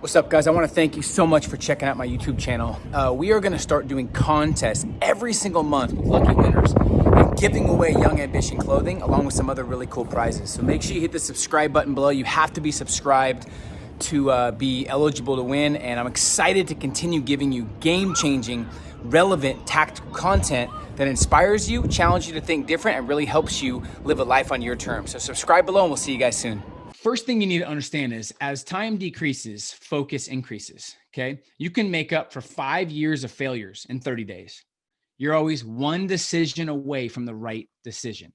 What's up, guys? I want to thank you so much for checking out my YouTube channel. We are going to start doing contests every single month with lucky winners and giving away Young Ambition clothing along with some other really cool prizes. So make sure you hit the subscribe button below. You have to be subscribed to be eligible to win. And I'm excited to continue giving you game-changing, relevant, tactical content that inspires you, challenges you to think different, and really helps you live a life on your terms. So subscribe below and we'll see you guys soon. First thing you need to understand is as time decreases, focus increases, okay? You can make up for 5 years of failures in 30 days. You're always one decision away from the right decision,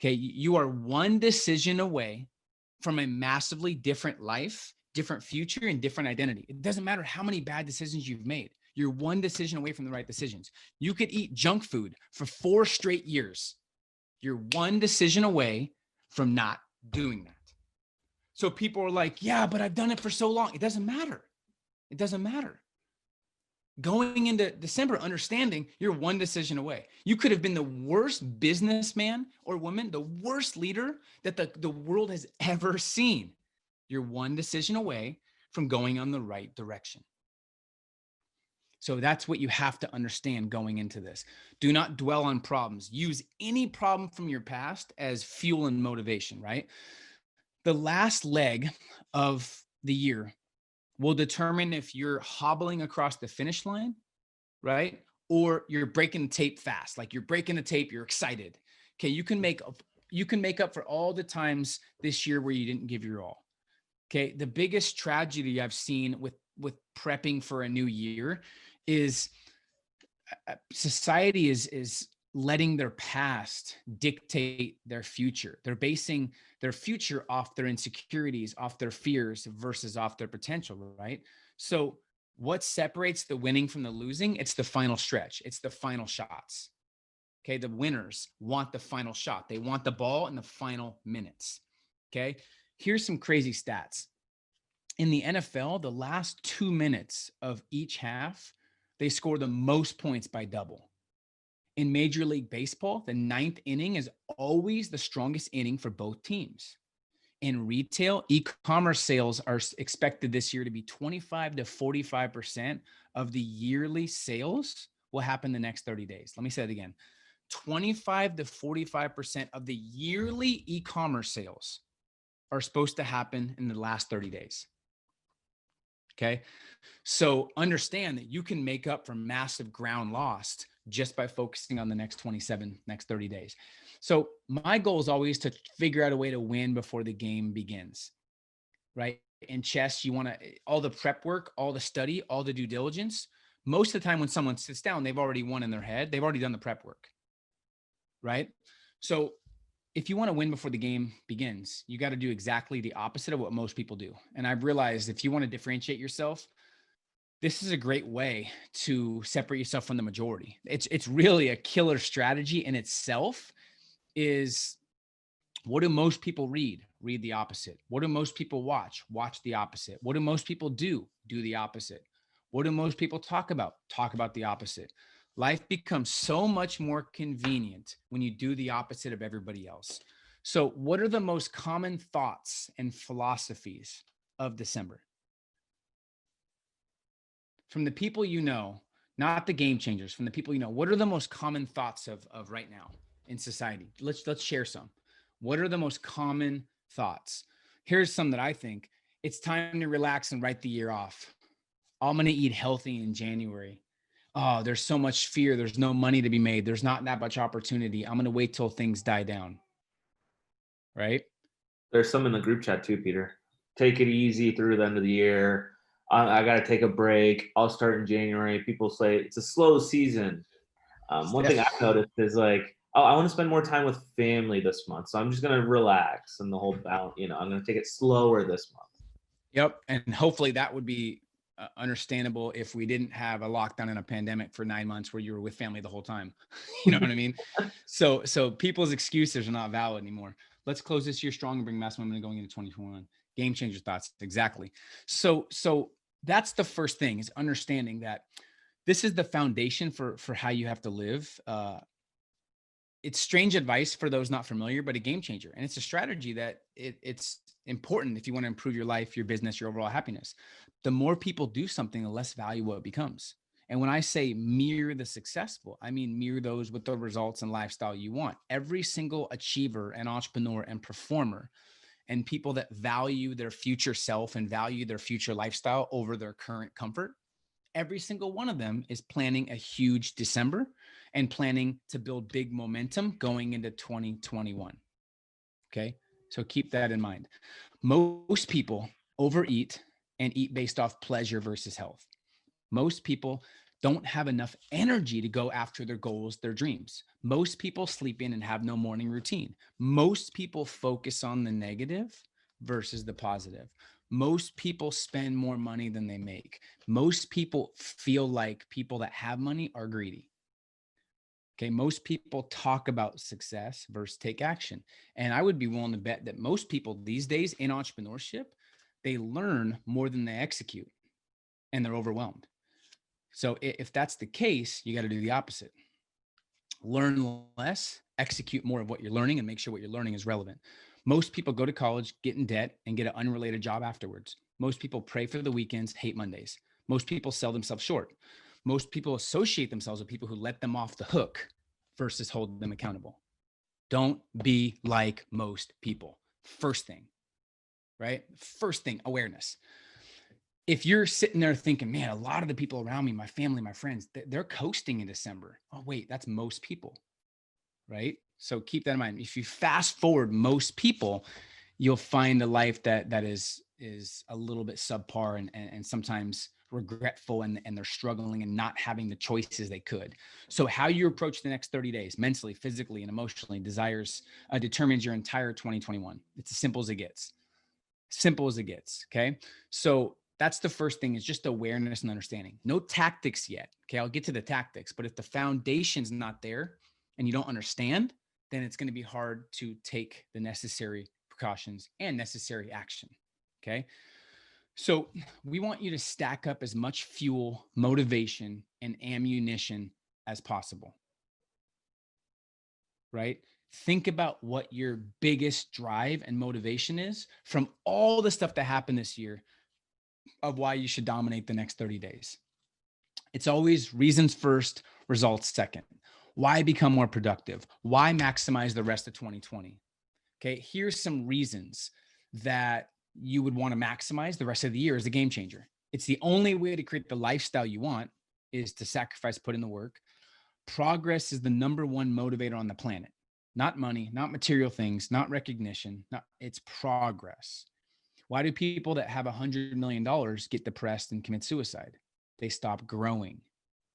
okay? You are one decision away from a massively different life, different future, and different identity. It doesn't matter how many bad decisions you've made. You're one decision away from the right decisions. You could eat junk food for 4 straight years. You're one decision away from not doing that. So people are like, yeah, but I've done it for so long. It doesn't matter. It doesn't matter. Going into December, understanding you're one decision away. You could have been the worst businessman or woman, the worst leader that the world has ever seen. You're one decision away from going on the right direction. So that's what you have to understand going into this. Do not dwell on problems. Use any problem from your past as fuel and motivation, right? The last leg of the year will determine if you're hobbling across the finish line, right? Or you're breaking the tape fast. Like you're breaking the tape, you're excited. Okay, you can make up for all the times this year where you didn't give your all. Okay, the biggest tragedy I've seen with prepping for a new year is society is letting their past dictate their future. They're basing their future off their insecurities, off their fears versus off their potential, right? So what separates the winning from the losing? It's the final stretch. It's the final shots. Okay, the winners want the final shot. They want the ball in the final minutes. Okay, here's some crazy stats. In the NFL, the last 2 minutes of each half, they score the most points by double. In Major League Baseball, the 9th inning is always the strongest inning for both teams. In retail, e-commerce sales are expected this year to be 25 to 45% of the yearly sales will happen the next 30 days. Let me say it again. 25 to 45% of the yearly e-commerce sales are supposed to happen in the last 30 days. Okay. So understand that you can make up for massive ground lost just by focusing on the next 30 days. So my goal is always to figure out a way to win before the game begins, right? In chess, you want to, all the prep work, all the study, all the due diligence. Most of the time when someone sits down, they've already won in their head. They've already done the prep work, right? So if you want to win before the game begins, you got to do exactly the opposite of what most people do. And I've realized if you want to differentiate yourself, this is a great way to separate yourself from the majority. It's really a killer strategy in itself. Is what do most people read? Read the opposite. What do most people watch? Watch the opposite. What do most people do? Do the opposite. What do most people talk about? Talk about the opposite. Life becomes so much more convenient when you do the opposite of everybody else. So what are the most common thoughts and philosophies of December? From the people you know, not the game changers, from the people you know, what are the most common thoughts of right now in society? Let's share some. What are the most common thoughts? Here's some that I think. It's time to relax and write the year off. I'm going to eat healthy in January. Oh, there's so much fear. There's no money to be made. There's not that much opportunity. I'm going to wait till things die down. Right? There's some in the group chat too, Peter. Take it easy through the end of the year. I got to take a break. I'll start in January. People say it's a slow season. One thing I've noticed is like, oh, I want to spend more time with family this month, so I'm just gonna relax and the whole balance. I'm gonna take it slower this month. Yep, and hopefully that would be understandable if we didn't have a lockdown and a pandemic for 9 months where you were with family the whole time. You know what I mean? So people's excuses are not valid anymore. Let's close this year strong and bring mass momentum going into 2021. Game changer thoughts. Exactly. So that's the first thing, is understanding that this is the foundation for how you have to live it's strange advice for those not familiar, but a game changer. And it's a strategy that it's important if you want to improve your life, your business, your overall happiness. The more people do something, the less valuable it becomes. And when I say mirror the successful, I mean mirror those with the results and lifestyle you want. Every single achiever and entrepreneur and performer and people that value their future self and value their future lifestyle over their current comfort, every single one of them is planning a huge December and planning to build big momentum going into 2021. Okay. So keep that in mind. Most people overeat and eat based off pleasure versus health. Most people don't have enough energy to go after their goals, their dreams. Most people sleep in and have no morning routine. Most people focus on the negative versus the positive. Most people spend more money than they make. Most people feel like people that have money are greedy. Okay, most people talk about success versus take action. And I would be willing to bet that most people these days in entrepreneurship, they learn more than they execute and they're overwhelmed. So if that's the case, you got to do the opposite. Learn less, execute more of what you're learning, and make sure what you're learning is relevant. Most people go to college, get in debt, and get an unrelated job afterwards. Most people pray for the weekends, hate Mondays. Most people sell themselves short. Most people associate themselves with people who let them off the hook versus hold them accountable. Don't be like most people. First thing, right? First thing, awareness. If you're sitting there thinking, man, a lot of the people around me, my family, my friends, they're coasting in December. Oh, wait, that's most people, right? So keep that in mind. If you fast forward most people, you'll find a life that is a little bit subpar and sometimes regretful and they're struggling and not having the choices they could. So how you approach the next 30 days, mentally, physically, and emotionally determines your entire 2021. It's as simple as it gets. Simple as it gets. Okay. So that's the first thing, is just awareness and understanding. No tactics yet. Okay. I'll get to the tactics, but if the foundation's not there and you don't understand, then it's going to be hard to take the necessary precautions and necessary action. Okay. So we want you to stack up as much fuel, motivation, and ammunition as possible. Right? Think about what your biggest drive and motivation is from all the stuff that happened this year of why you should dominate the next 30 days. It's always reasons first, results second. Why become more productive? Why maximize the rest of 2020? Okay, here's some reasons that you would want to maximize the rest of the year as a game changer. It's the only way to create the lifestyle you want is to sacrifice, put in the work. Progress is the number one motivator on the planet. Not money, not material things, not recognition. It's progress. Why do people that have $100 million get depressed and commit suicide? They stop growing,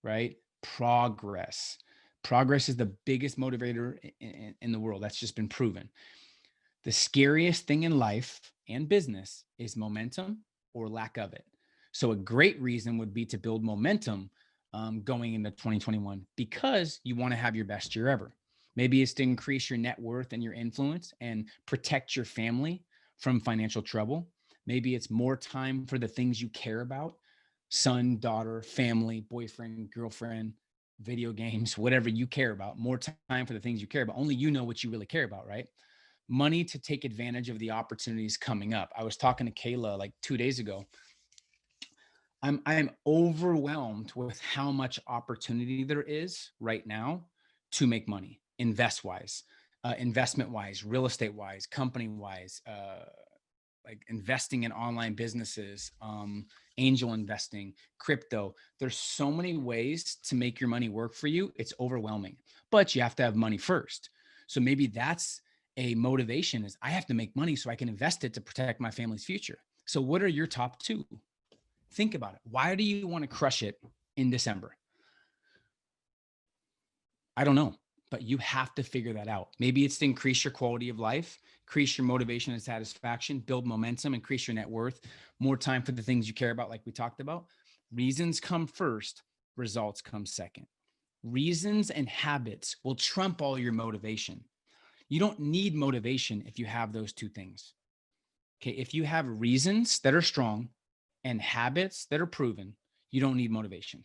right? Progress. Progress is the biggest motivator in the world. That's just been proven. The scariest thing in life and business is momentum or lack of it. So a great reason would be to build momentum going into 2021 because you want to have your best year ever. Maybe it's to increase your net worth and your influence and protect your family from financial trouble. Maybe it's more time for the things you care about: son, daughter, family, boyfriend, girlfriend, video games, whatever you care about. More time for the things you care about. Only you know what you really care about, right? Money to take advantage of the opportunities coming up. I was talking to Kayla like 2 days ago. I'm overwhelmed with how much opportunity there is right now to make money, investment wise, real estate wise, company wise, like investing in online businesses, angel investing, crypto. There's so many ways to make your money work for you. It's overwhelming, but you have to have money first. So maybe that's a motivation, is I have to make money so I can invest it to protect my family's future. So what are your top two? Think about it. Why do you want to crush it in December? I don't know, but you have to figure that out. Maybe it's to increase your quality of life, increase your motivation and satisfaction, build momentum, increase your net worth, more time for the things you care about, like we talked about. Reasons come first, results come second. Reasons and habits will trump all your motivation. You don't need motivation if you have those two things. Okay, if you have reasons that are strong and habits that are proven, you don't need motivation.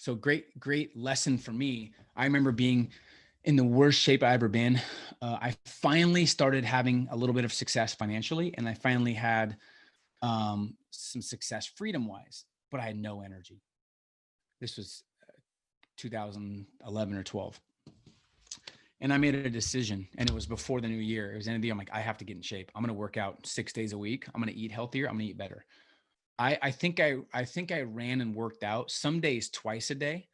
So great lesson for me. I remember being in the worst shape I've ever been. I finally started having a little bit of success financially, and I finally had some success freedom wise, but I had no energy. This was 2011 or 12. And I made a decision, and it was before the new year. It was the end of the year. I'm like, I have to get in shape. I'm going to work out 6 days a week. I'm going to eat healthier. I'm going to eat better. I think I ran and worked out some days twice a day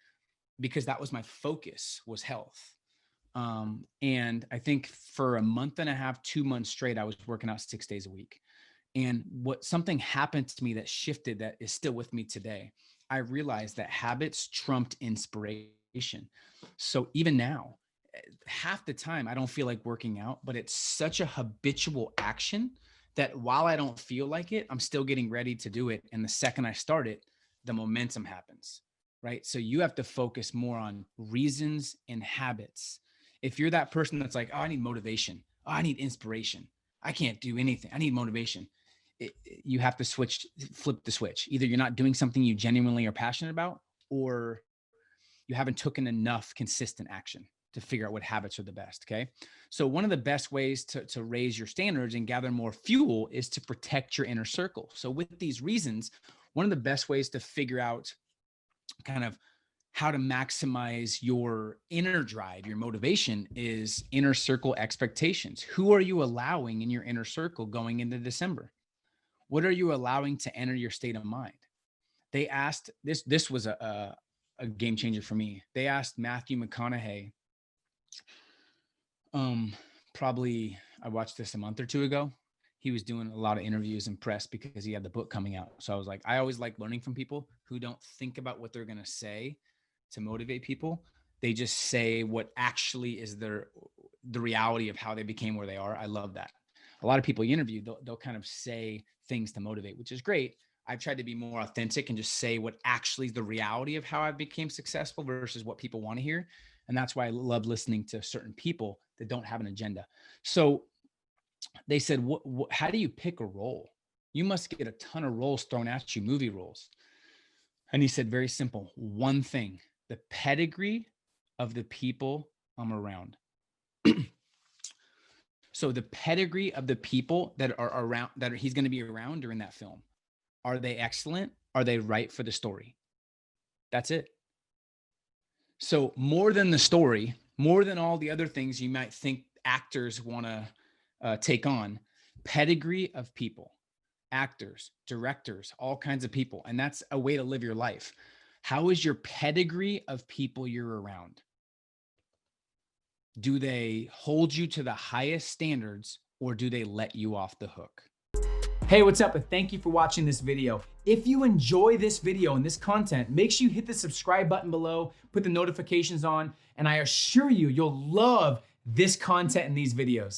because that was my focus, was health. And I think for a month and a half, 2 months straight, I was working out 6 days a week. And something happened to me that shifted, that is still with me today. I realized that habits trumped inspiration. So even now, half the time I don't feel like working out, but it's such a habitual action that while I don't feel like it, I'm still getting ready to do it. And the second I start it, the momentum happens, right? So you have to focus more on reasons and habits. If you're that person that's like, oh, I need motivation. Oh, I need inspiration. I can't do anything. I need motivation. You have to flip the switch. Either you're not doing something you genuinely are passionate about, or you haven't taken enough consistent action to figure out what habits are the best. Okay. So one of the best ways to raise your standards and gather more fuel is to protect your inner circle. So with these reasons, one of the best ways to figure out kind of how to maximize your inner drive, your motivation, is inner circle expectations. Who are you allowing in your inner circle going into December? What are you allowing to enter your state of mind? They asked this was a game changer for me. They asked Matthew McConaughey, probably, I watched this a month or two ago. He was doing a lot of interviews and press because he had the book coming out. So I was like, I always like learning from people who don't think about what they're going to say to motivate people. They just say what actually is the reality of how they became where they are. I love that. A lot of people you interview, they'll kind of say things to motivate, which is great. I've tried to be more authentic and just say what actually is the reality of how I became successful versus what people want to hear. And that's why I love listening to certain people that don't have an agenda. So they said, how do you pick a role? You must get a ton of roles thrown at you, movie roles. And he said, very simple, one thing: the pedigree of the people I'm around. So the pedigree of the people that are around, that he's going to be around during that film. Are they excellent? Are they right for the story? That's it. So more than the story, more than all the other things you might think actors want to take on, pedigree of people, actors, directors, all kinds of people. And that's a way to live your life. How is your pedigree of people you're around? Do they hold you to the highest standards, or do they let you off the hook? Hey, what's up? And thank you for watching this video. If you enjoy this video and this content, make sure you hit the subscribe button below, put the notifications on, and I assure you, you'll love this content in these videos.